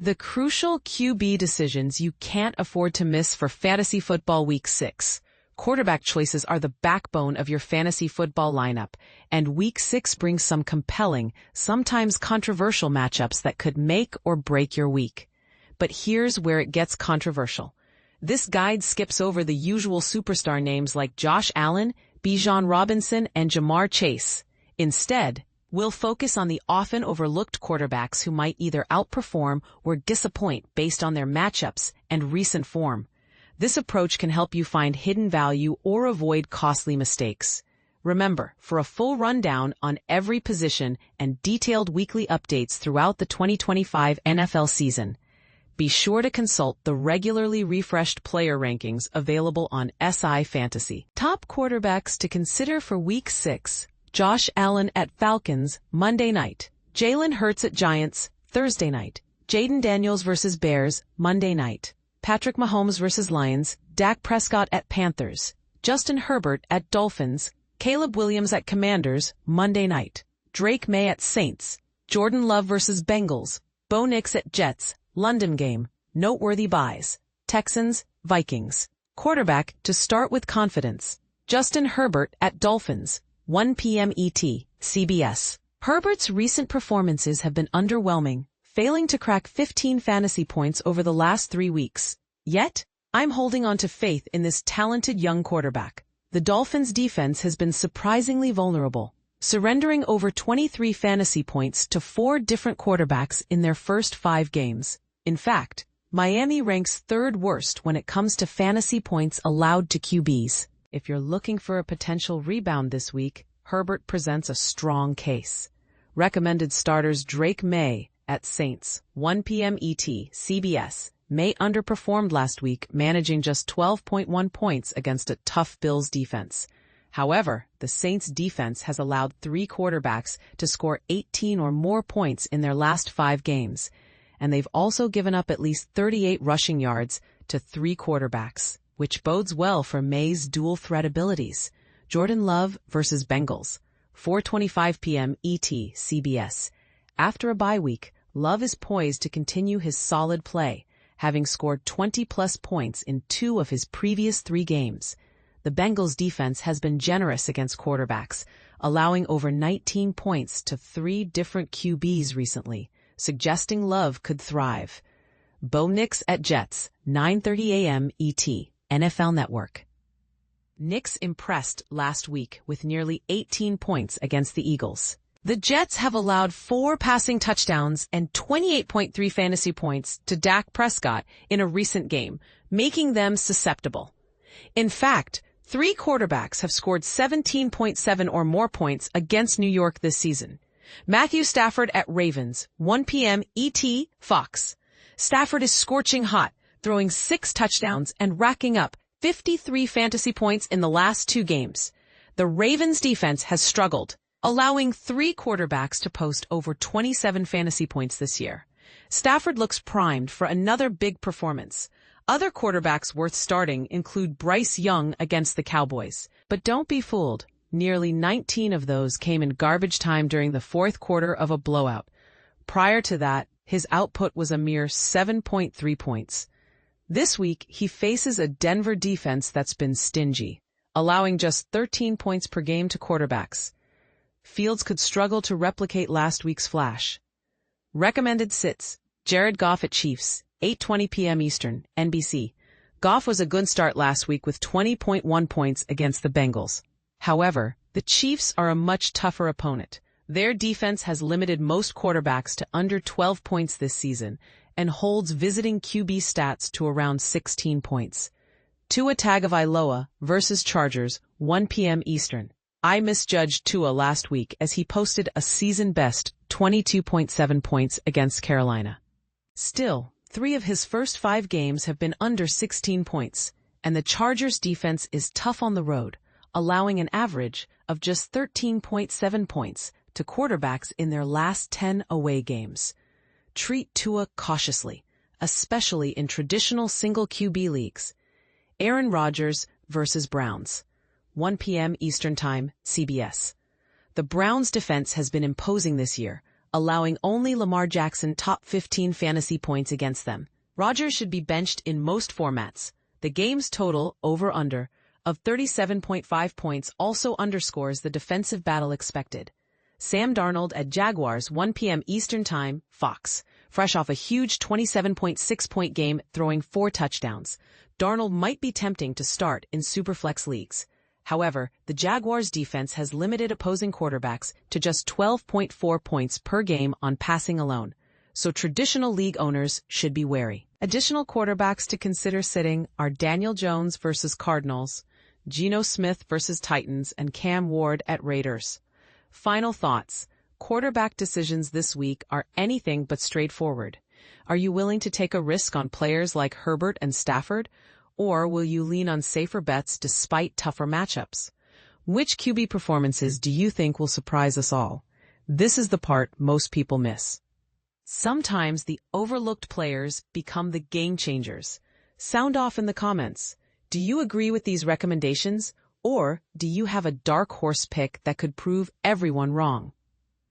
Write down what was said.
The crucial QB decisions you can't afford to miss for Fantasy Football Week 6. Quarterback choices are the backbone of your fantasy football lineup, and Week 6 brings some compelling, sometimes controversial matchups that could make or break your week. But here's where it gets controversial. This guide skips over the usual superstar names like Josh Allen, Bijan Robinson, and Jamar Chase. Instead, we'll focus on the often overlooked quarterbacks who might either outperform or disappoint based on their matchups and recent form. This approach can help you find hidden value or avoid costly mistakes. Remember, for a full rundown on every position and detailed weekly updates throughout the 2025 NFL season, be sure to consult the regularly refreshed player rankings available on SI Fantasy. Top quarterbacks to consider for Week 6. Josh Allen at Falcons, Monday night. Jalen Hurts at Giants, Thursday night. Jaden Daniels vs. Bears, Monday night. Patrick Mahomes vs. Lions. Dak Prescott at Panthers. Justin Herbert at Dolphins. Caleb Williams at Commanders, Monday night. Drake May at Saints. Jordan Love vs. Bengals. Bo Nix at Jets, London game. Noteworthy buys. Texans, Vikings. Quarterback to start with confidence. Justin Herbert at Dolphins. 1 p.m. ET, CBS. Herbert's recent performances have been underwhelming, failing to crack 15 fantasy points over the last 3 weeks. Yet, I'm holding on to faith in this talented young quarterback. The Dolphins' defense has been surprisingly vulnerable, surrendering over 23 fantasy points to 4 different quarterbacks in their first 5 games. In fact, Miami ranks 3rd worst when it comes to fantasy points allowed to QBs. If you're looking for a potential rebound this week, Herbert presents a strong case. Recommended starters Drake May at Saints, 1 p.m. ET, CBS. May underperformed last week, managing just 12.1 points against a tough Bills defense. However, the Saints defense has allowed 3 quarterbacks to score 18 or more points in their last 5 games, and they've also given up at least 38 rushing yards to 3 quarterbacks, which bodes well for May's dual-threat abilities. Jordan Love vs. Bengals, 4:25 p.m. ET, CBS. After a bye week, Love is poised to continue his solid play, having scored 20-plus points in 2 of his previous 3 games. The Bengals' defense has been generous against quarterbacks, allowing over 19 points to 3 different QBs recently, suggesting Love could thrive. Bo Nix at Jets, 9:30 a.m. ET. NFL Network. Nix impressed last week with nearly 18 points against the Eagles. The Jets have allowed 4 passing touchdowns and 28.3 fantasy points to Dak Prescott in a recent game, making them susceptible. In fact, 3 quarterbacks have scored 17.7 or more points against New York this season. Matthew Stafford at Ravens, 1 p.m. ET, Fox. Stafford is scorching hot, throwing 6 touchdowns and racking up 53 fantasy points in the last 2 games. The Ravens defense has struggled, allowing 3 quarterbacks to post over 27 fantasy points this year. Stafford looks primed for another big performance. Other quarterbacks worth starting include Bryce Young against the Cowboys. But don't be fooled. Nearly 19 of those came in garbage time during the 4th quarter of a blowout. Prior to that, his output was a mere 7.3 points. This week, he faces a Denver defense that's been stingy, allowing just 13 points per game to quarterbacks. Fields could struggle to replicate last week's flash. Recommended sits: Jared Goff at Chiefs, 8:20 p.m. Eastern, NBC. Goff was a good start last week with 20.1 points against the Bengals. However, the Chiefs are a much tougher opponent. Their defense has limited most quarterbacks to under 12 points this season and holds visiting QB stats to around 16 points. Tua Tagovailoa versus Chargers, 1 p.m. Eastern. I misjudged Tua last week as he posted a season-best 22.7 points against Carolina. Still, 3 of his first 5 games have been under 16 points, and the Chargers' defense is tough on the road, allowing an average of just 13.7 points to quarterbacks in their last 10 away games. Treat Tua cautiously, especially in traditional single QB leagues. Aaron Rodgers versus Browns, 1 p.m. Eastern Time, CBS. The Browns' defense has been imposing this year, allowing only Lamar Jackson top 15 fantasy points against them. Rodgers should be benched in most formats. The game's total, over-under, of 37.5 points also underscores the defensive battle expected. Sam Darnold at Jaguars, 1 p.m. Eastern Time, Fox. Fresh off a huge 27.6-point game, throwing 4 touchdowns. Darnold might be tempting to start in Superflex leagues. However, the Jaguars' defense has limited opposing quarterbacks to just 12.4 points per game on passing alone, so traditional league owners should be wary. Additional quarterbacks to consider sitting are Daniel Jones versus Cardinals, Geno Smith versus Titans, and Cam Ward at Raiders. Final thoughts. Quarterback decisions this week are anything but straightforward. Are you willing to take a risk on players like Herbert and Stafford, or will you lean on safer bets despite tougher matchups? Which QB performances do you think will surprise us all? This is the part most people miss. Sometimes the overlooked players become the game changers. Sound off in the comments. Do you agree with these recommendations, or do you have a dark horse pick that could prove everyone wrong?